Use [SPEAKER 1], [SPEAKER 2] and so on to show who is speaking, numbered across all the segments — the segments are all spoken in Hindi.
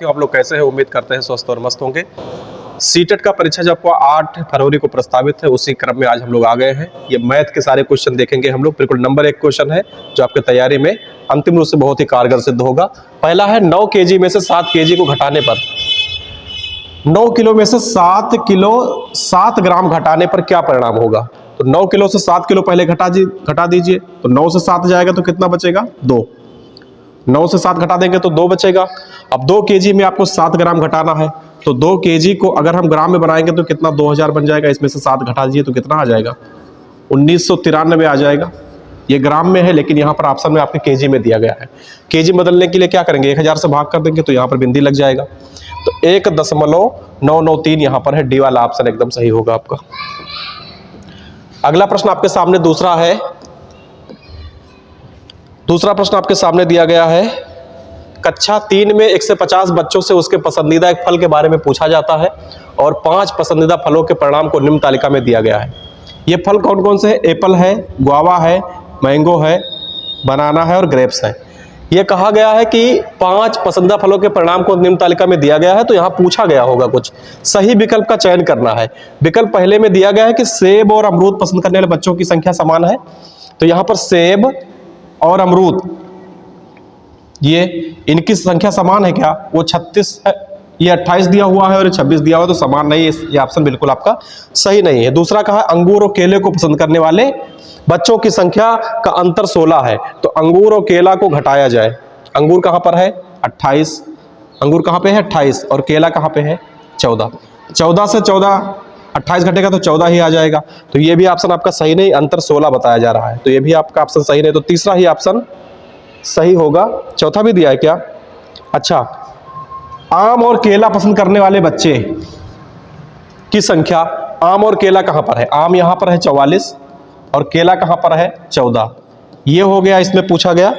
[SPEAKER 1] आप लोग कैसे हैं? उम्मीद करते हैं स्वस्थ और मस्त होंगे। सीटेट का परीक्षा जब आपको 8 फरवरी को प्रस्तावित है, उसी क्रम में आज हम लोग आ गए हैं। ये मैथ के सारे क्वेश्चन देखेंगे हम लोग। बिल्कुल नंबर 1 क्वेश्चन है जो आपकी तैयारी में अंतिम रूप से बहुत ही कारगर सिद्ध होगा। पहला है 9 केजी में से 7 केजी को घटाने पर, 9 किलो में से 7 किलो 7 ग्राम घटाने पर क्या परिणाम होगा। तो 9 किलो से 7 किलो पहले घटा दीजिए। तो 9 से 7 जाएगा तो कितना बचेगा? 2। 9 से 7 घटा देंगे तो 2 बचेगा। अब 2 केजी में आपको 7 ग्राम घटाना है, तो 2 केजी को अगर हम ग्राम में बनाएंगे तो कितना? 2000 बन जाएगा। इसमें से 7 घटा दीजिए तो कितना आ जाएगा? 1993 आ जाएगा। ये ग्राम में है, लेकिन यहाँ पर ऑप्शन में आपके केजी में दिया गया है। केजी बदलने के लिए क्या करेंगे? 1000 से भाग कर देंगे तो यहाँ पर बिंदी लग जाएगा। तो 1.993 यहाँ पर है। डी वाला ऑप्शन एकदम सही होगा आपका। अगला प्रश्न आपके सामने दूसरा है। दूसरा प्रश्न आपके सामने दिया गया है, कक्षा 3 में 1 से 50 बच्चों से उसके पसंदीदा एक फल के बारे में पूछा जाता है और 5 पसंदीदा फलों के परिणाम को निम्न तालिका में दिया गया है। ये फल कौन कौन से हैं? एप्पल है, गुआवा है, मैंगो है, बनाना है और ग्रेप्स है। ये कहा गया है कि 5 पसंदीदा फलों के परिणाम को निम्न तालिका में दिया गया है, तो यहाँ पूछा गया होगा कुछ। सही विकल्प का चयन करना है। विकल्प पहले में दिया गया है कि सेब और अमरूद पसंद करने वाले बच्चों की संख्या समान है, तो यहाँ पर सेब और अमरूद ये इनकी संख्या समान है क्या? वो 36 है, ये 28 दिया हुआ है और ये 26 दिया हुआ है, तो समान नहीं है। ये ऑप्शन बिल्कुल आपका सही नहीं है। दूसरा कहा अंगूर और केले को पसंद करने वाले बच्चों की संख्या का अंतर 16 है, तो अंगूर और केला को घटाया जाए। अंगूर कहां पर है? 28। अंगूर कहां पे है? 28। और केला कहां पे है? 14। 14 से 28 घटेगा तो 14 ही आ जाएगा। तो ये भी ऑप्शन आपका सही नहीं, अंतर 16 बताया जा रहा है, तो ये भी आपका ऑप्शन सही नहीं। तो तीसरा ही ऑप्शन सही होगा। चौथा भी दिया है क्या? अच्छा, आम और केला पसंद करने वाले बच्चे की संख्या, आम और केला कहां पर है? आम यहां पर है 44 और केला कहां पर है? 14। ये हो गया, इसमें पूछा गया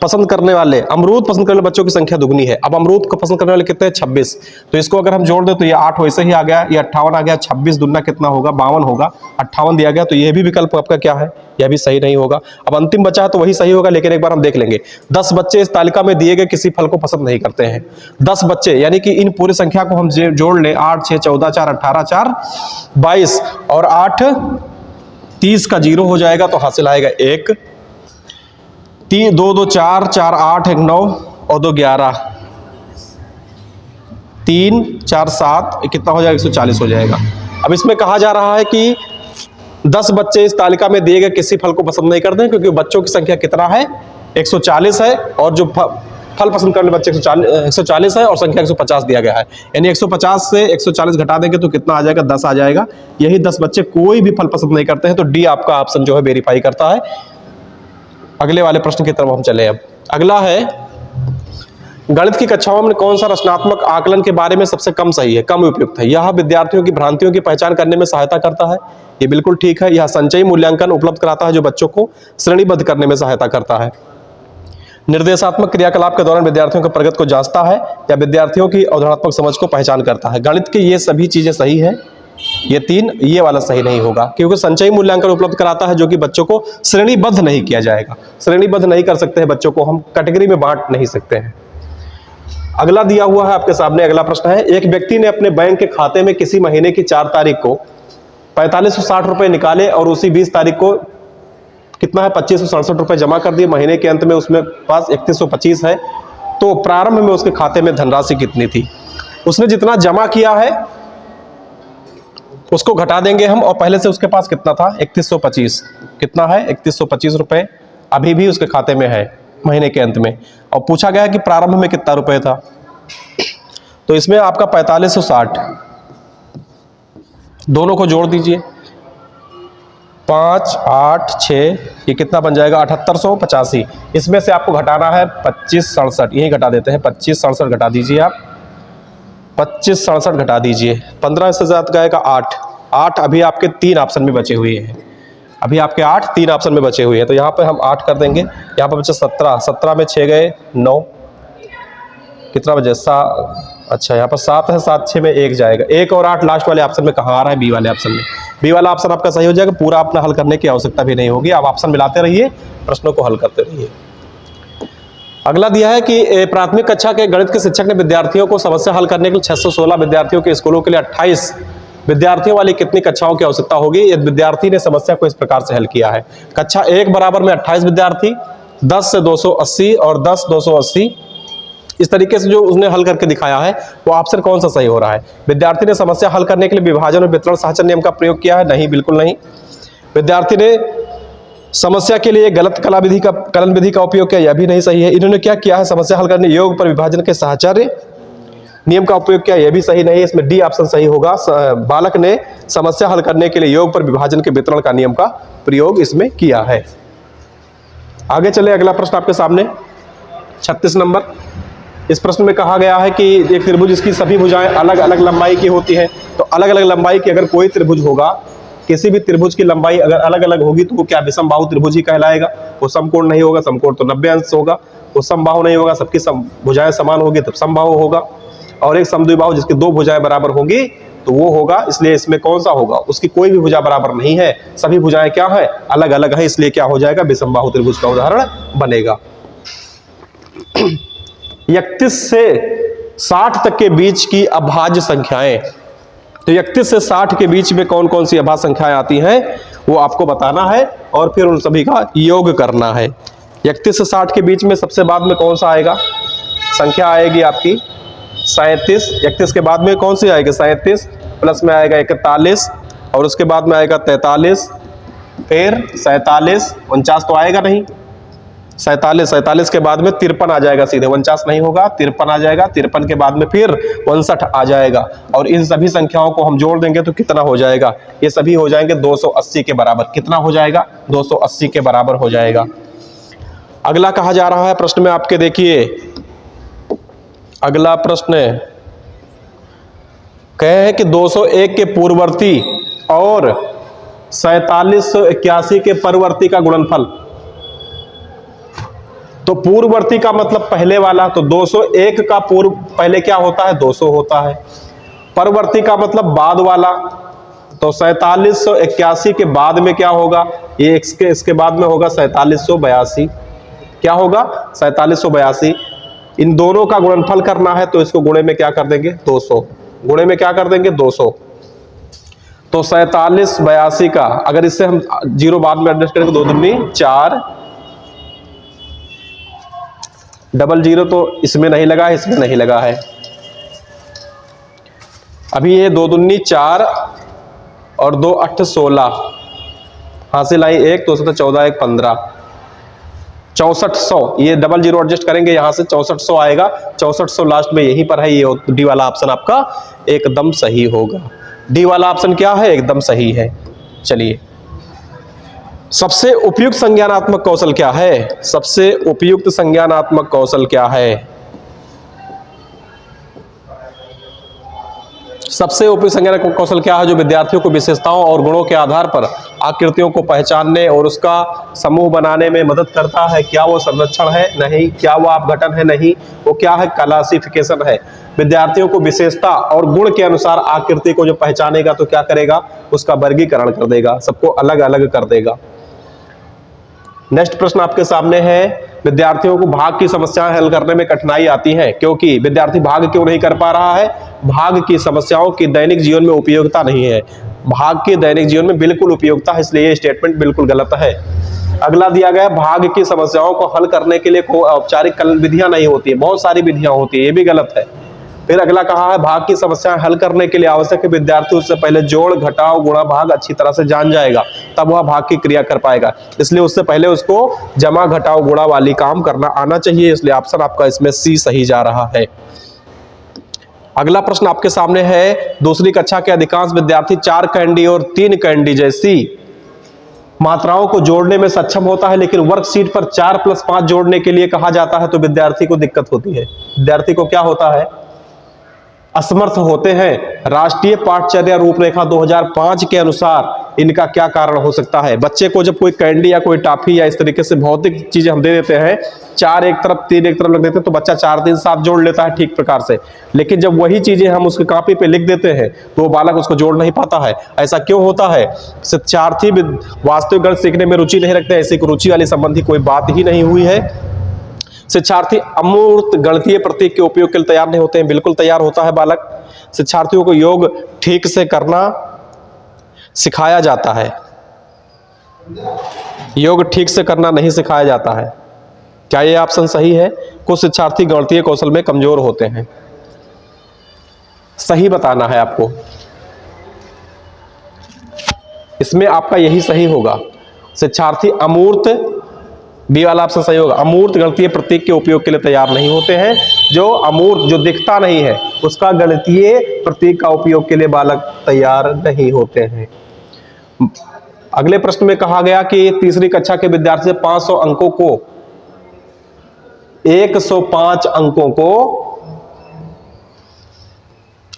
[SPEAKER 1] पसंद करने वाले। अमरूद पसंद करने वाले बच्चों की संख्या दुगनी है। अब अमरूद को पसंद करने वाले कितने हैं? 26। तो इसको अगर हम जोड़ दें तो ये 8 वैसे ही आ गया, ये 58 आ गया। 26 दुगना कितना होगा? 52 होगा। 58 दिया गया, तो ये भी विकल्प आपका क्या है? यह भी सही नहीं होगा। अब अंतिम बचा है तो वही सही होगा, लेकिन एक बार हम देख लेंगे। 10 बच्चे इस तालिका में दिए गए किसी फल को पसंद नहीं करते हैं। 10 बच्चे, यानी कि इन पूरी संख्या को हम जोड़ लें। 8 6 14 4 18 4 22 और 8 30 का 0 हो जाएगा, तो हासिल आएगा 1। 3 2 2 4 4 8 1 9 और 2 11 3 4 7 कितना हो जाएगा? 140 हो जाएगा। अब इसमें कहा जा रहा है कि 10 बच्चे इस तालिका में दिए गए किसी फल को पसंद नहीं करते हैं, क्योंकि बच्चों की संख्या कितना है? 140 है, और जो फल पसंद करने बच्चे 140 है और संख्या 150 दिया गया है। यानी 150 से 140 घटा देंगे तो कितना आ जाएगा? 10 आ जाएगा। यही 10 बच्चे कोई भी फल पसंद नहीं करते हैं, तो डी आपका ऑप्शन जो है वेरीफाई करता है। अगले वाले प्रश्न की तरफ हम चले। अब अगला है, गणित की कक्षाओं में कौन सा रचनात्मक आकलन के बारे में सबसे कम सही है, कम उपयुक्त है? यह विद्यार्थियों की भ्रांतियों की पहचान करने में सहायता करता है, ये बिल्कुल ठीक है। यह संचयी मूल्यांकन उपलब्ध कराता है, जो बच्चों को श्रेणीबद्ध करने में सहायता करता है। निर्देशात्मक क्रियाकलाप के दौरान विद्यार्थियों की प्रगति को जांचता है, या विद्यार्थियों की अवधारणात्मक समझ को पहचान करता है। गणित की ये सभी चीजें सही है, ये 3, ये वाला सही नहीं होगा, क्योंकि संचयी मूल्यांकन उपलब्ध कराता है, जो कि बच्चों को श्रेणीबद्ध नहीं किया जाएगा। श्रेणीबद्ध नहीं कर सकते हैं बच्चों को, हम कैटेगरी में बांट नहीं सकते हैं। अगला दिया हुआ है आपके सामने। अगला प्रश्न है, एक व्यक्ति ने अपने बैंक के खाते में किसी महीने की 4 तारीख को 4560 रुपए निकाले और उसी 20 तारीख को कितना है? 2567 रुपए जमा कर दिए। महीने के अंत में उसमें पास 3125 है, तो प्रारंभ में उसके खाते में धनराशि कितनी थी? उसने जितना जमा किया है उसको घटा देंगे हम, और पहले से उसके पास कितना था? 3125। कितना है? 3125 रुपए अभी भी उसके खाते में है महीने के अंत में। और पूछा गया है कि प्रारंभ में कितना रुपए था, तो इसमें आपका 4560 दोनों को जोड़ दीजिए। 5 8 6 ये कितना बन जाएगा? 7885। इसमें से आपको घटाना है 2567, यही घटा देते हैं। 2567 घटा दीजिए आप, 2567 घटा दीजिए। 15 से ज्यादा जाएगा 8। 8 अभी आपके 3 ऑप्शन में बचे हुए हैं। अभी आपके 8 3 ऑप्शन में बचे हुए हैं, तो यहाँ पे हम 8 कर देंगे। यहाँ पे बचे 17। 17 में 6 गए 9, कितना बचे? 7। अच्छा, यहाँ पर 7 है, 7 6 में 1 जाएगा। 1 और 8 लास्ट वाले ऑप्शन में कहाँ आ रहा है? बी वाले ऑप्शन में। बी वाला ऑप्शन आपका सही हो जाएगा। पूरा अपना हल करने की आवश्यकता भी नहीं होगी, आप ऑप्शन मिलाते रहिए, प्रश्नों को हल करते रहिए। अगला दिया है कि प्राथमिक कक्षा के गणित के शिक्षक ने विद्यार्थियों को समस्या हल करने के लिए 616 विद्यार्थियों के स्कूलों के लिए 28 विद्यार्थियों वाली कितनी कक्षाओं की आवश्यकता होगी। यदि विद्यार्थी ने समस्या को इस प्रकार से हल किया है, कक्षा 1 बराबर में 28 विद्यार्थी, 10 से 280 और 10 280, इस तरीके से जो उसने हल करके दिखाया है वो ऑप्शन कौन सा सही हो रहा है। विद्यार्थी ने समस्या हल करने के लिए विभाजन और वितरण साहचर्य नियम का प्रयोग किया है, नहीं, बिल्कुल नहीं। विद्यार्थी ने समस्या के लिए गलत कलन विधि का उपयोग किया, यह भी नहीं सही है। इन्होंने क्या किया है, समस्या हल करने योग पर विभाजन के साहचर्य नियम का उपयोग किया, यह भी सही नहीं है। इसमें डी ऑप्शन सही होगा। बालक ने समस्या हल करने के लिए योग पर विभाजन के वितरण का नियम का प्रयोग इसमें किया है। आगे चले, अगला प्रश्न आपके सामने 36 नंबर। इस प्रश्न में कहा गया है कि एक त्रिभुज इसकी सभी भुजाएं अलग अलग लंबाई की होती हैं। तो अलग अलग लंबाई की अगर कोई त्रिभुज होगा, किसी भी त्रिभुज की लंबाई अगर अलग अलग होगी तो वो क्या विषम बाहु त्रिभुज ही कहलाएगा। वो समकोण नहीं होगा, समकोण तो 90 अंश होगा। वो समबाहु नहीं होगा, सबकी भुजाएं समान होगी तब समबाहु होगा। और एक समद्विबाहु जिसकी 2 भुजाएं बराबर होंगी तो वो होगा। इसलिए इसमें कौन सा होगा, उसकी कोई भी भुजा बराबर नहीं है, सभी भुजाएं क्या है, अलग अलग है, इसलिए क्या हो जाएगा, विषम बाहु त्रिभुज का उदाहरण बनेगा। 31 से 60 तक के बीच की अभाज्य संख्याएं, तो 31 से 60 के बीच में कौन कौन सी अभाज्य संख्याएं आती हैं वो आपको बताना है और फिर उन सभी का योग करना है। 31 से 60 के बीच में सबसे बाद में कौन सा आएगा, संख्या आएगी आपकी 37। 31 के बाद में कौन सी आएगी, 37 प्लस में आएगा 41 और उसके बाद में आएगा 43, फिर 47, 49 तो आएगा नहीं, 47 के बाद में 53 आ जाएगा, सीधे 49 नहीं होगा, 53 आ जाएगा। 53 के बाद में फिर 59 आ जाएगा और इन सभी संख्याओं को हम जोड़ देंगे तो कितना हो जाएगा, ये सभी हो जाएंगे 280 के बराबर। कितना हो जाएगा, 280 के बराबर हो जाएगा। अगला कहा जा रहा है प्रश्न में आपके, देखिए अगला प्रश्न कहे हैं कि 201 के पूर्ववर्ती और 4781 के परवर्ती का गुणनफल। तो पूर्ववर्ती का मतलब पहले वाला, तो 201 का पूर्व पहले क्या होता है, 200 होता है। परवर्ती का मतलब बाद वाला, तो 4781 के बाद में क्या होगा, ये इसके बाद में होगा 4782। क्या होगा, 4782। इन दोनों का गुणनफल करना है तो इसको गुणे में क्या कर देंगे, 200। गुणे में क्या कर देंगे, 200। तो 4782 का अगर इससे हम 0 बाद में एडजस्ट करेंगे, 2 दूनी 4, 00 तो इसमें नहीं लगा है, इसमें नहीं लगा है। अभी ये 2 दूनी 4 और 2 8 16 हासिल आई 1, तो 14 1 15, 6400। ये 00 एडजस्ट करेंगे यहां से 6400 आएगा। 6400 लास्ट में यहीं पर है। ये डी वाला ऑप्शन आपका एकदम सही होगा। डी वाला ऑप्शन क्या है, एकदम सही है। चलिए, सबसे उपयुक्त संज्ञानात्मक कौशल क्या है, सबसे उपयुक्त संज्ञानात्मक कौशल क्या है, सबसे उपयुक्त संज्ञानात्मक कौशल क्या है, जो विद्यार्थियों को विशेषताओं और गुणों के आधार पर आकृतियों को पहचानने और उसका समूह बनाने में मदद करता है। क्या वो संरक्षण है, नहीं। क्या वो अपघटन है, नहीं। वो क्या है, क्लासिफिकेशन है। विद्यार्थियों को विशेषता और गुण के अनुसार आकृति को जो पहचानेगा तो क्या करेगा, उसका वर्गीकरण कर देगा, सबको अलग अलग कर देगा। नेक्स्ट प्रश्न आपके सामने है, विद्यार्थियों को भाग की समस्याएं हल करने में कठिनाई आती है क्योंकि विद्यार्थी भाग क्यों नहीं कर पा रहा है, भाग की समस्याओं की दैनिक जीवन में उपयोगिता नहीं है। भाग की दैनिक जीवन में बिल्कुल उपयोगिता है, इसलिए ये स्टेटमेंट बिल्कुल गलत है। अगला दिया गया, भाग की समस्याओं को हल करने के लिए औपचारिक विधियां नहीं होती है, बहुत सारी विधियां होती है, ये भी गलत है। फिर अगला कहा है, भाग की समस्याएं हल करने के लिए आवश्यक है विद्यार्थी उससे पहले जोड़ घटाव गुणा भाग अच्छी तरह से जान जाएगा, तब वह भाग की क्रिया कर पाएगा। इसलिए उससे पहले उसको जमा घटाव गुणा वाली काम करना आना चाहिए, इसलिए ऑप्शन आपका इसमें सी सही जा रहा है। अगला प्रश्न आपके सामने है, दूसरी कक्षा के अधिकांश विद्यार्थी 4 कैंडी और 3 कैंडी जैसी मात्राओं को जोड़ने में सक्षम होता है, लेकिन वर्कशीट पर 4 + 5 जोड़ने के लिए कहा जाता है तो विद्यार्थी को दिक्कत होती है। विद्यार्थी को क्या होता है, असमर्थ होते हैं। राष्ट्रीय पाठचर्या रूपरेखा 2005 के अनुसार इनका क्या कारण हो सकता है। बच्चे को जब कोई कैंडी या कोई टॉफी या इस तरीके से भौतिक चीजें हम दे देते हैं, 4 एक तरफ 3 एक तरफ लग देते हैं, तो बच्चा 4 3 7 जोड़ लेता है ठीक प्रकार से। लेकिन जब वही चीजें हम उसके कॉपी पे लिख देते हैं तो वो बालक उसको जोड़ नहीं पाता है। ऐसा क्यों होता है, शिक्षार्थी वास्तविक गणित सीखने में रुचि नहीं रखते, ऐसी रुचि वाली संबंधी कोई बात ही नहीं हुई है। शिक्षार्थी अमूर्त गणितीय प्रतीक के उपयोग के लिए तैयार नहीं होते हैं। बिल्कुल तैयार होता है बालक। शिक्षार्थियों को योग ठीक से करना सिखाया जाता है। योग ठीक से करना नहीं सिखाया जाता है। क्या ये ऑप्शन सही है? कुछ शिक्षार्थी गणितीय कौशल में कमजोर होते हैं। सही बताना है आपको, इसमें आपका यही सही होगा। शिक्षार्थी अमूर्त, बी वाला ऑप्शन सही होगा। अमूर्त गणितीय प्रतीक के उपयोग के लिए तैयार नहीं होते हैं। जो अमूर्त, जो दिखता नहीं है, उसका गणितीय प्रतीक का उपयोग के लिए बालक तैयार नहीं होते हैं। अगले प्रश्न में कहा गया कि तीसरी कक्षा के विद्यार्थी से 500 अंकों को 105 अंकों को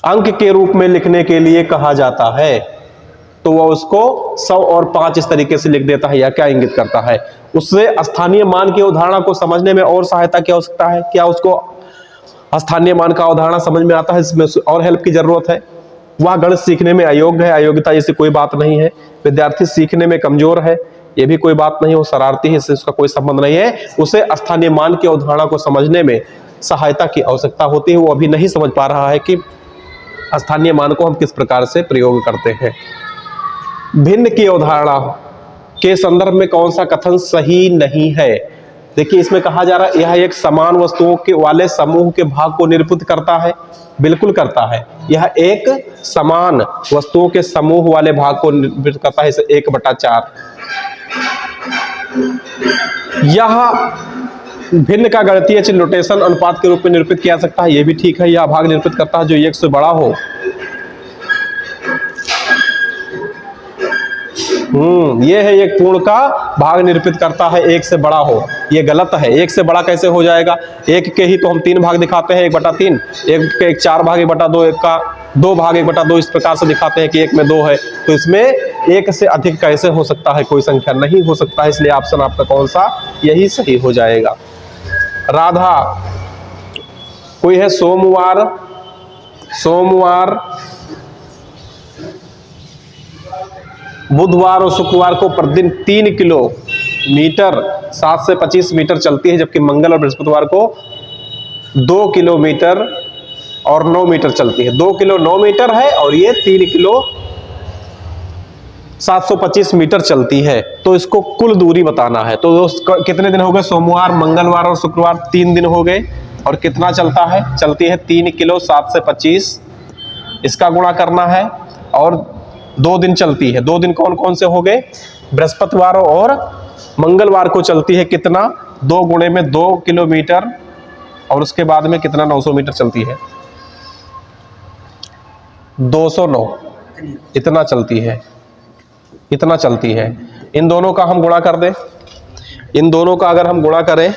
[SPEAKER 1] अंक के रूप में लिखने के लिए कहा जाता है, तो वह उसको 100 और 5 इस तरीके से लिख देता है। या क्या इंगित करता है? उससे स्थानीय मान की अवधारणा को समझने में और सहायता क्या हो सकता है? क्या उसको स्थानीय मान का अवधारणा समझ में आता है? इसमें और हेल्प की जरूरत है। वह गणित सीखने में अयोग्य है, अयोग्यता जैसी कोई बात नहीं है। विद्यार्थी सीखने में कमजोर है, यह भी कोई बात नहीं। वो शरारती है, इससे उसका कोई संबंध नहीं है। उसे स्थानीय मान की अवधारणा को समझने में सहायता की आवश्यकता होती है। वो अभी नहीं समझ पा रहा है कि स्थानीय मान को हम किस प्रकार से प्रयोग करते हैं। भिन्न की अवधारणा के संदर्भ में कौन सा कथन सही नहीं है? देखिए, इसमें कहा जा रहा है यह एक समान वस्तुओं के वाले समूह के भाग को निरूपित करता है। बिल्कुल करता है। यह एक समान वस्तुओं के समूह वाले भाग को निरूपित करता है। इसे 1/4। यह भिन्न का गणितीय चिन्ह नोटेशन अनुपात के रूप में निरूपित किया जा सकता है। यह भी ठीक है। यह भाग निरूपित करता है जो 1 से बड़ा हो। ये है एक पूर्ण का भाग निरूपित करता है 1 से बड़ा हो। ये गलत है। 1 से बड़ा कैसे हो जाएगा? 1 के ही तो हम 3 भाग दिखाते हैं, 1/3। 1 के 4 भाग 1/2, 1 का 2 भाग 1/2 इस प्रकार से दिखाते हैं कि 1 में 2 है। तो इसमें 1 से अधिक कैसे हो सकता है? कोई संख्या नहीं हो सकता है। इसलिए ऑप्शन आपका कौन सा? यही सही हो जाएगा। राधा, कोई है सोमवार, बुधवार और शुक्रवार को प्रतिदिन 3 किलोमीटर 7 से 25 मीटर चलती है, जबकि मंगल और बृहस्पतिवार को 2 किलोमीटर और 9 मीटर चलती है। 2 किलो 9 मीटर है और ये 3 किलो 725 मीटर चलती है। तो इसको कुल दूरी बताना है। तो कितने दिन हो गए? सोमवार, मंगलवार और शुक्रवार 3 दिन हो गए। और कितना चलता है? चलती है 3 किलो 7 से 25। इसका गुणा करना है। और 2 दिन चलती है। 2 दिन कौन कौन से हो गए? बृहस्पतिवार और मंगलवार को चलती है। कितना? 2 गुणे में 2 किलोमीटर और उसके बाद में कितना? 900 मीटर चलती है। 209 इतना चलती है, इतना चलती है। इन दोनों का हम गुणा कर दें। इन दोनों का अगर हम गुणा करें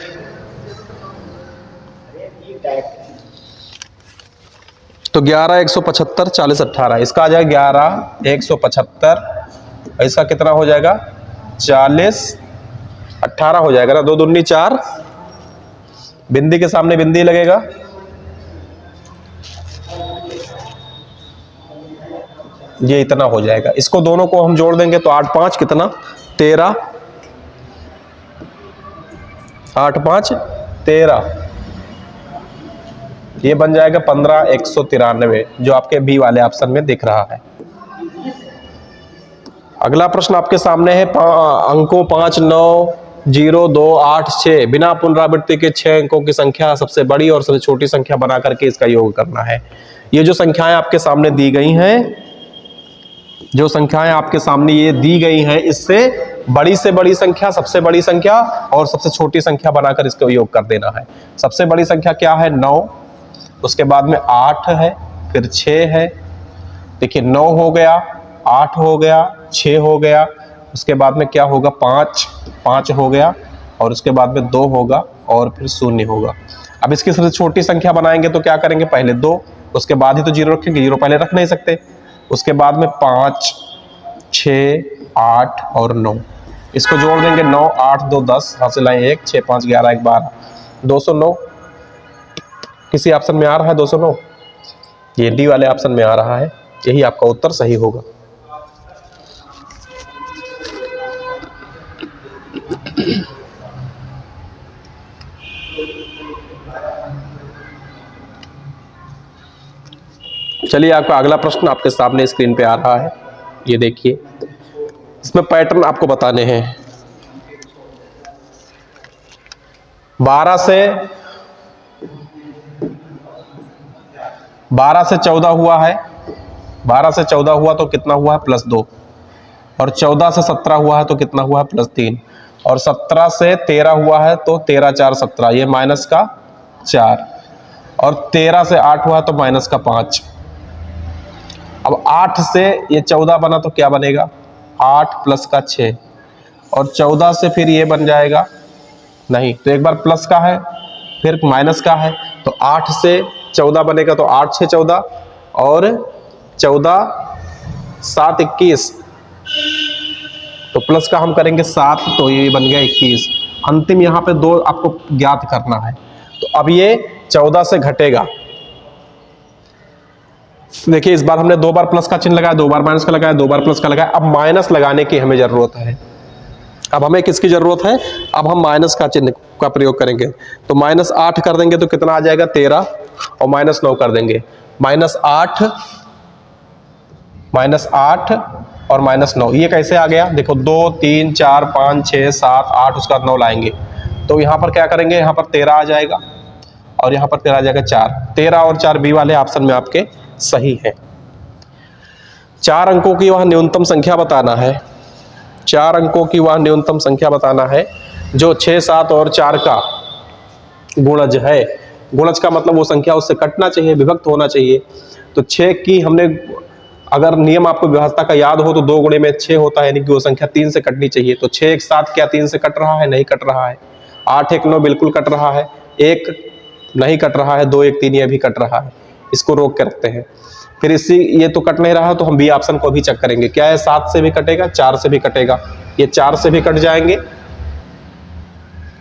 [SPEAKER 1] तो 11 175 40 18। इसका आ जाएगा 11 175। इसका कितना हो जाएगा? 40 18 हो जाएगा ना। 2 दूनी 4, बिंदी के सामने बिंदी लगेगा। ये इतना हो जाएगा। इसको दोनों को हम जोड़ देंगे तो 8 5 कितना? 13। 8 5 13। ये बन जाएगा 15 193, जो आपके बी वाले ऑप्शन में दिख रहा है। अगला प्रश्न आपके सामने है। अंकों 5 9 0 2 8 6 बिना पुनरावृत्ति के 6 अंकों की संख्या सबसे बड़ी और सबसे छोटी संख्या बना करके इसका योग करना है। ये जो संख्याएं आपके सामने दी गई हैं, जो संख्याएं आपके सामने ये दी गई हैं, इससे बड़ी से बड़ी संख्या, सबसे बड़ी संख्या और सबसे छोटी संख्या बनाकर इसका योग कर देना है। सबसे बड़ी संख्या क्या है? 9। उसके बाद में 8 है, फिर 6 है। देखिए 9 हो गया, 8 हो गया, 6 हो गया। उसके बाद में क्या होगा? 5 हो गया और उसके बाद में 2 होगा और फिर 0 होगा। अब इसकी सबसे छोटी संख्या बनाएंगे तो क्या करेंगे? पहले 2, उसके बाद ही तो 0 रखेंगे। 0 पहले रख नहीं सकते। उसके बाद में 5 6 8 और 9, इसको जोड़ देंगे। 9 8 2 10, हासिल आए 1 6 5 11 1 12, 209। किसी ऑप्शन में आ रहा है 209? ये डी वाले ऑप्शन में आ रहा है। यही आपका उत्तर सही होगा। चलिए आपका अगला प्रश्न आपके सामने स्क्रीन पे आ रहा है, ये देखिए। इसमें पैटर्न आपको बताने हैं। 12 से 14 हुआ है, 12 से 14 हुआ तो कितना हुआ है +2, और 14 से 17 हुआ है तो कितना हुआ है +3, और 17 से 13 हुआ है तो 13 4 17, ये -4, और 13 से 8 हुआ है तो -5। अब 8 से ये 14 बना तो क्या बनेगा, 8 + 6, और 14 से फिर ये बन जाएगा, नहीं तो एक बार प्लस का है फिर माइनस का है, तो 8 से 14 बनेगा तो 8 6 14, और 14 7 21, तो प्लस का हम करेंगे 7, तो ये बन गया 21। अंतिम यहाँ पे 2 आपको ज्ञात करना है, तो अब ये 14 से घटेगा। देखिए इस बार हमने 2 बार प्लस का चिन्ह लगाया, 2 बार माइनस का लगाया, 2 बार प्लस का लगाया, अब माइनस लगाने की हमें जरूरत है। अब हमें किसकी जरूरत है, अब हम माइनस का चिन्ह का प्रयोग करेंगे, तो -8 कर देंगे तो कितना आ जाएगा 13, और -9 कर देंगे, -8 और -9, ये कैसे आ गया, देखो 2 3 4 5 6 7 8, उसका 9 लाएंगे तो यहाँ पर क्या करेंगे, यहाँ पर 13 आ जाएगा, और यहाँ पर 13 आ जाएगा 4, 13 और 4 बी वाले ऑप्शन में आपके सही है। 4 अंकों की वह न्यूनतम संख्या बताना है, 4 अंकों की वह न्यूनतम संख्या बताना है जो 6 7 और 4 का गुणज है। गुणज का मतलब वो संख्या उससे कटना चाहिए, विभक्त होना चाहिए। तो 6 की हमने, अगर नियम आपको व्यवस्था का याद हो तो 2 गुणे में 6 होता है, यानी कि वो संख्या 3 से कटनी चाहिए। तो 6 1 7 क्या 3 से कट रहा है, नहीं कट रहा है। 8 1 9 बिल्कुल कट रहा है, 1 नहीं कट रहा है, 2 1 3 ये भी कट रहा है, इसको रोक के रखते हैं। फिर इसी ये तो कट नहीं रहा है तो हम बी ऑप्शन को भी चेक करेंगे, क्या है 7 से भी कटेगा, 4 से भी कटेगा, ये 4 से भी कट जाएंगे,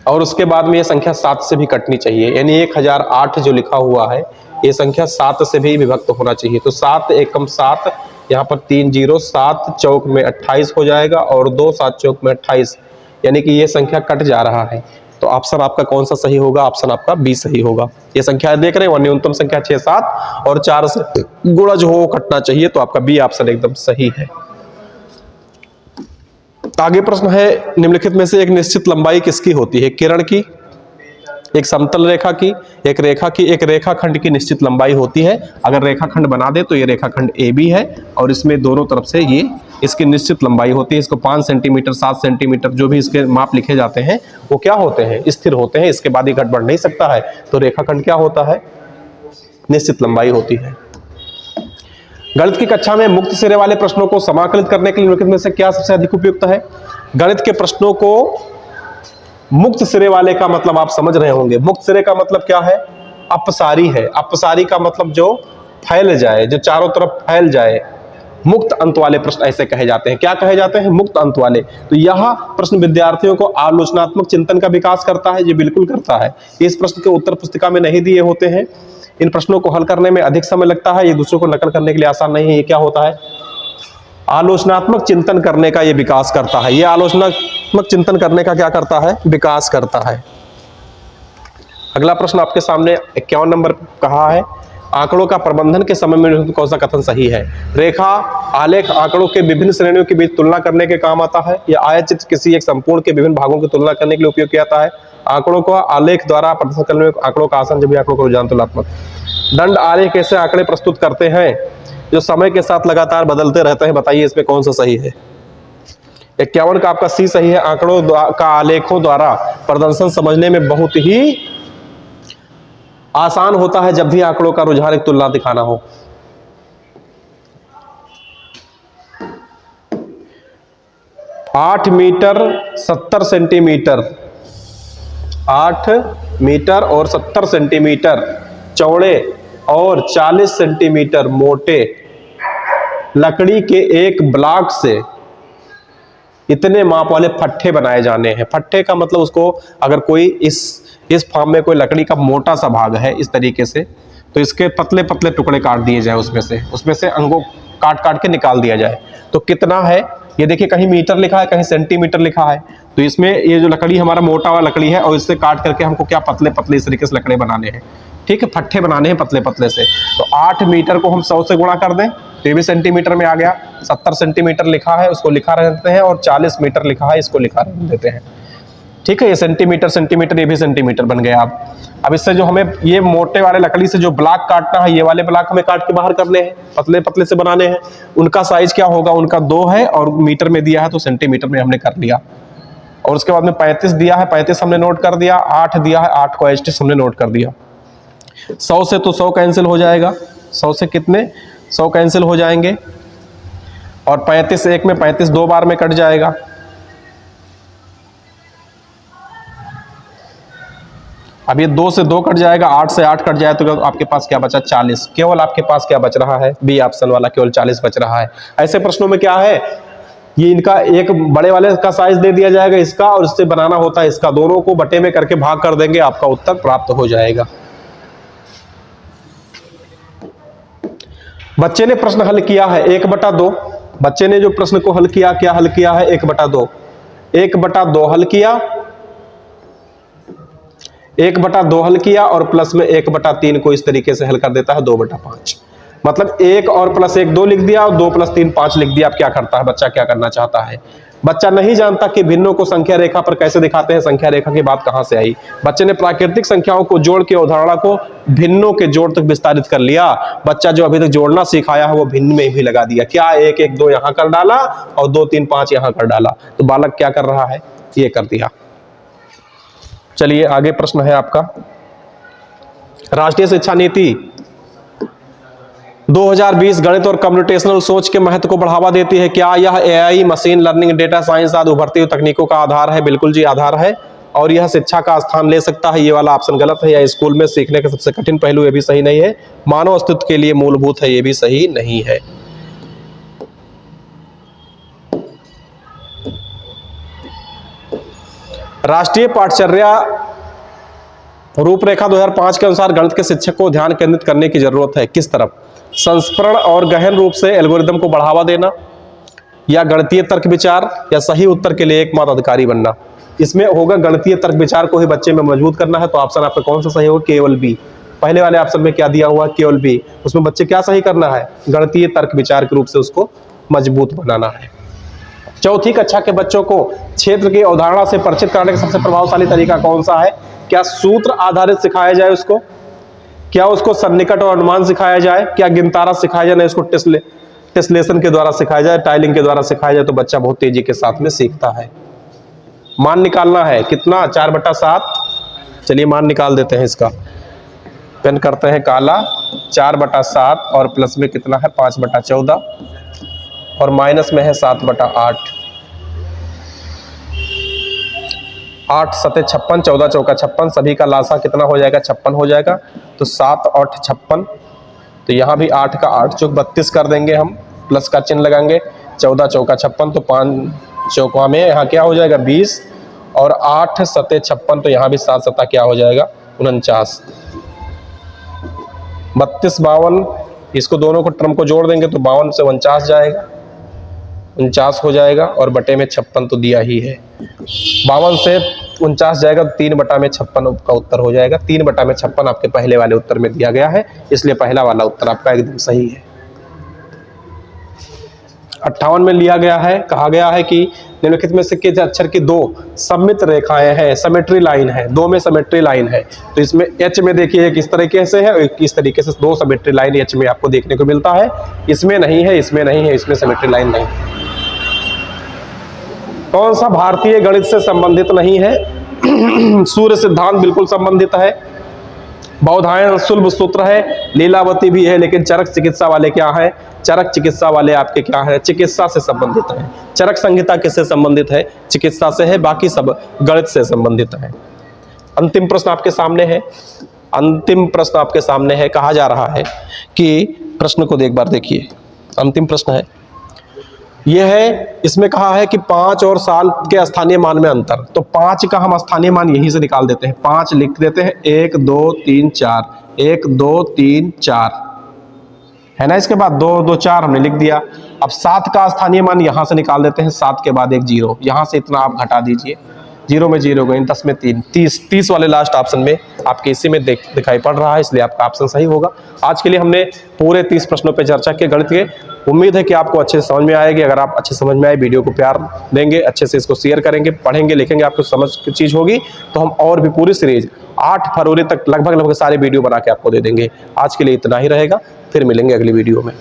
[SPEAKER 1] और उसके बाद में ये संख्या 7 से भी कटनी चाहिए, यानी 1008 जो लिखा हुआ है ये संख्या 7 से भी विभक्त होना चाहिए। तो 7 एकम 7, यहाँ पर 3 0, 7 चौक में 28 हो जाएगा, और 2 7 चौक में 28, यानी कि ये संख्या कट जा रहा है। तो ऑप्शन आपका कौन सा सही होगा, ऑप्शन आपका बी सही होगा। ये संख्या देख रहे हैं, न्यूनतम संख्या 6 7 और 4 से गुणज हो कटना चाहिए, तो आपका बी ऑप्शन एकदम सही है। आगे प्रश्न है, निम्नलिखित में से एक निश्चित लंबाई किसकी होती है, किरण की, एक समतल रेखा की, एक रेखा की, एक रेखाखंड की निश्चित लंबाई होती है। अगर रेखाखंड बना दे तो ये रेखाखंड ए बी है, और इसमें दोनों तरफ से ये इसकी निश्चित लंबाई होती है। इसको 5 सेंटीमीटर 7 सेंटीमीटर जो भी इसके माप लिखे जाते हैं वो क्या होते हैं, स्थिर होते हैं, इसके बाद ये घट बढ़ नहीं सकता है। तो रेखाखंड क्या होता है, निश्चित लंबाई होती है। गणित की कक्षा में मुक्त सिरे वाले प्रश्नों को समाकलित करने के लिए निम्नलिखित में से क्या सबसे अधिक उपयुक्त है। गणित के प्रश्नों को मुक्त सिरे वाले का मतलब आप समझ रहे होंगे। मुक्त सिरे का मतलब क्या है, अपसारी है। अपसारी का मतलब जो फैल जाए, जो चारों तरफ फैल जाए। मुक्त अंत वाले प्रश्न ऐसे कहे जाते हैं। क्या कहे जाते हैं, मुक्त अंत वाले। तो यह प्रश्न विद्यार्थियों को आलोचनात्मक चिंतन का विकास करता है, ये बिल्कुल करता है। इस प्रश्न के उत्तर पुस्तिका में नहीं दिए होते हैं। इन प्रश्नों को हल करने में अधिक समय लगता है, ये दूसरों को नकल करने के लिए आसान नहीं है। ये क्या होता है, आलोचनात्मक चिंतन करने का ये विकास करता है। ये आलोचनात्मक चिंतन करने का क्या करता है, विकास करता है। अगला प्रश्न आपके सामने 51 नंबर कहा है, आंकड़ों का प्रबंधन के समय में कौन सा कथन सही है। रेखा आलेख आंकड़ों के विभिन्न श्रेणियों के बीच तुलना करने के काम आता है। यह आयतचित्र किसी एक संपूर्ण के विभिन्न भागों की तुलना करने के लिए उपयोग किया जाता है। आंकड़ों को आलेख द्वारा प्रदर्शन करने में आंकड़ों का आसन, जब आंकड़ों का रुझान तुलनात्मक। दंड आलेख ऐसे आंकड़े प्रस्तुत करते हैं जो समय के साथ लगातार बदलते रहते हैं। बताइए इसमें कौन सा सही है। 51 का आपका सी सही है। आंकड़ों का आलेखों द्वारा प्रदर्शन समझने में बहुत ही आसान होता है जब भी आंकड़ों का रुझान एक तुलना दिखाना हो। आठ मीटर 70 सेंटीमीटर, 8 मीटर और 70 सेंटीमीटर चौड़े और 40 सेंटीमीटर मोटे लकड़ी के एक ब्लॉक से इतने माप वाले फट्टे बनाए जाने हैं। फट्टे का मतलब उसको, अगर कोई इस फॉर्म में कोई लकड़ी का मोटा सा भाग है इस तरीके से, तो इसके पतले पतले टुकड़े काट दिए जाए, उसमें से अंगों काट काट के निकाल दिया जाए। तो कितना है ये देखिए, कहीं मीटर लिखा है, कहीं सेंटीमीटर लिखा है। तो इसमें ये जो लकड़ी हमारा मोटा वाला लकड़ी है, और इससे काट करके हमको क्या पतले पतले इस तरीके से लकड़े बनाने हैं। ठीक है, फट्ठे बनाने हैं पतले पतले से। तो 8 मीटर को हम 100 से गुणा कर दें तो ये भी सेंटीमीटर में आ गया। 70 सेंटीमीटर लिखा है उसको लिखा रहते हैं, और 40 मीटर लिखा है इसको लिखा रह देते हैं। ठीक है, ये सेंटीमीटर सेंटीमीटर, ये भी सेंटीमीटर बन गया। अब इससे जो हमें ये मोटे वाले लकड़ी से जो ब्लॉक काटना है, ये वाले ब्लॉक हमें काट के बाहर करने हैं, पतले पतले से बनाने हैं। उनका साइज क्या होगा, उनका 2 है और मीटर में दिया है तो सेंटीमीटर में हमने कर लिया। और उसके बाद में 35 दिया है, 35 हमने नोट कर दिया। 8 दिया है, 8 को एस्टिस हमने नोट कर दिया। 100 से तो 100 कैंसिल हो जाएगा, 100 से कितने 100 कैंसिल हो जाएंगे, और 35 एक में 35 2 बार में कट जाएगा। अब ये 2 से 2 कट जाएगा, 8 से 8 कट जाए तो आपके पास क्या बचा 40। केवल आपके पास क्या बच रहा है, बी ऑप्शन वाला, केवल 40 बच रहा है। ऐसे प्रश्नों में क्या है, ये इनका एक बड़े वाले का साइज दे दिया जाएगा इसका, और इससे बनाना होता है इसका, दोनों को बटे में करके भाग कर देंगे, आपका उत्तर प्राप्त हो जाएगा। बच्चे ने प्रश्न हल किया है 1/2। बच्चे ने जो प्रश्न को हल किया, क्या हल किया है 1/2। 1/2 हल किया, 1/2 हल किया, और प्लस में 1/3 को इस तरीके से हल कर देता है 2/5। मतलब 1 और प्लस 1 2 लिख दिया, और 2 प्लस 3 5 लिख दिया। अब क्या करता है बच्चा, क्या करना चाहता है? बच्चा नहीं जानता कि भिन्नों को संख्या रेखा पर कैसे दिखाते हैं। संख्या रेखा की बात कहां से आई? बच्चे ने प्राकृतिक संख्याओं को जोड़ के अवधारणा को भिन्नों के जोड़ तक विस्तारित कर लिया। बच्चा जो अभी तक जोड़ना सिखाया है वो भिन्न में भी लगा दिया। क्या 1 1 2 यहां कर डाला और 2 3 5 यहां कर डाला, तो बालक क्या कर रहा है, ये कर दिया। चलिए आगे प्रश्न है आपका, राष्ट्रीय शिक्षा नीति 2020 गणित और कंप्यूटेशनल सोच के महत्व को बढ़ावा देती है। क्या यह AI, machine learning, data science आदि उभरती हुई तकनीकों का आधार है? बिल्कुल जी आधार है। और यह शिक्षा का स्थान ले सकता है, ये वाला ऑप्शन गलत है। या स्कूल में सीखने का सबसे कठिन पहलू, ये भी सही नहीं है। मानव अस्तित्व के लिए मूलभूत है, ये भी सही नहीं है। राष्ट्रीय पाठचर्या रूपरेखा 2005 के अनुसार गणित के शिक्षक को ध्यान केंद्रित करने की जरूरत है। किस तरफ? संस्करण और गहन रूप से एल्गोरिदम को बढ़ावा देना, या गणितीय तर्क विचार, या सही उत्तर के लिए एकमात्र अधिकारी बनना। इसमें होगा गणितीय तर्क विचार को ही बच्चे में मजबूत करना है। तो ऑप्शन आपका कौन सा सही होगा? केवल बी। पहले वाले ऑप्शन में क्या दिया हुआ? केवल बी। उसमें बच्चे क्या सही करना है? गणितीय तर्क विचार के रूप से उसको मजबूत बनाना है। चौथी कक्षा के बच्चों को क्षेत्र की अवधारणा से परिचित कराने का सबसे प्रभावशाली तरीका कौन सा है? क्या सूत्र आधारित सिखाया जाए उसको? क्या उसको सन्निकट और अनुमान सिखाया जाए? क्या गिनतारा सिखाया जाए? नहीं, उसको टेस्लेशन के द्वारा सिखाया जाए, टाइलिंग के द्वारा सिखाया जाए, तो बच्चा बहुत तेजी के साथ में सीखता है। मान निकालना है कितना? 4/7। चलिए मान निकाल देते हैं इसका। पेन करते हैं काला। 4/7 और प्लस में कितना है? 5/14, और माइनस में है 7/8। 8 सते 56, 14 चौका 56, सभी का लासा कितना हो जाएगा? 56 हो जाएगा। तो 7 8 56, तो यहाँ भी 8 का 8 चौक 32 कर देंगे हम, प्लस का चिन्ह लगाएंगे। 14 चौका 56, तो 5 चौका में यहाँ क्या हो जाएगा? 20, और 8 सते 56, तो यहाँ भी 7 सता क्या हो जाएगा? 49। 32 52, इसको दोनों को टर्म को जोड़ देंगे तो 52 से 49 जाएगा, 49 हो जाएगा, और बटे में 56 तो दिया ही है। 52 से 49 जाएगा तो 3/56 का उत्तर हो जाएगा। 3/56 आपके पहले वाले उत्तर में दिया गया है, इसलिए पहला वाला उत्तर आपका एकदम सही है। 58 में लिया गया है, कहा गया है कि निम्नलिखित में से किस अक्षर की 2 सममित रेखाएं हैं? सिमेट्री लाइन है, 2 में सिमेट्री लाइन है। तो इसमें एच में देखिए किस तरीके से है, और किस तरीके से 2 सिमेट्री लाइन एच में आपको देखने को मिलता है। इसमें नहीं है, इसमें नहीं है, इसमें सिमेट्री लाइन नहीं। कौन सा भारतीय गणित से संबंधित नहीं है? सूर्य सिद्धांत बिल्कुल संबंधित है। बौधायन सुलभ सूत्र है, लीलावती भी है, लेकिन चरक चिकित्सा वाले क्या है? चरक चिकित्सा वाले आपके क्या है? चिकित्सा से संबंधित है। चरक संहिता किससे संबंधित है? चिकित्सा से है, बाकी सब गणित से संबंधित है। अंतिम प्रश्न आपके सामने है, अंतिम प्रश्न आपके सामने है। कहा जा रहा है कि प्रश्न को एक बार देखिए, अंतिम प्रश्न है यह है, इसमें कहा है कि 5 और साल के स्थानीय मान में अंतर। तो 5 का हम स्थानीय मान यहीं से निकाल देते हैं। 5 लिख देते हैं, 1 2 3 4, 1 2 3 4 है ना। इसके बाद 2 2 4 हमने लिख दिया। अब 7 का स्थानीय मान यहां से निकाल देते हैं। 7 के बाद एक 0, यहां से इतना आप घटा दीजिए। जीरो में जीरो गई, 10 में 3, 30 वाले लास्ट ऑप्शन में आपके इसी में दिखाई पड़ रहा है, इसलिए आपका ऑप्शन सही होगा। आज के लिए हमने पूरे 30 प्रश्नों पे चर्चा की गणित के। उम्मीद है कि आपको अच्छे से समझ में आएगी। अगर आप अच्छे समझ में आए, वीडियो को प्यार देंगे, अच्छे से इसको शेयर करेंगे, पढ़ेंगे, लिखेंगे, आपको समझ की चीज़ होगी तो हम और भी पूरी सीरीज 8 फरवरी तक लगभग सारे वीडियो बना के आपको दे देंगे। आज के लिए इतना ही रहेगा, फिर मिलेंगे अगली वीडियो में।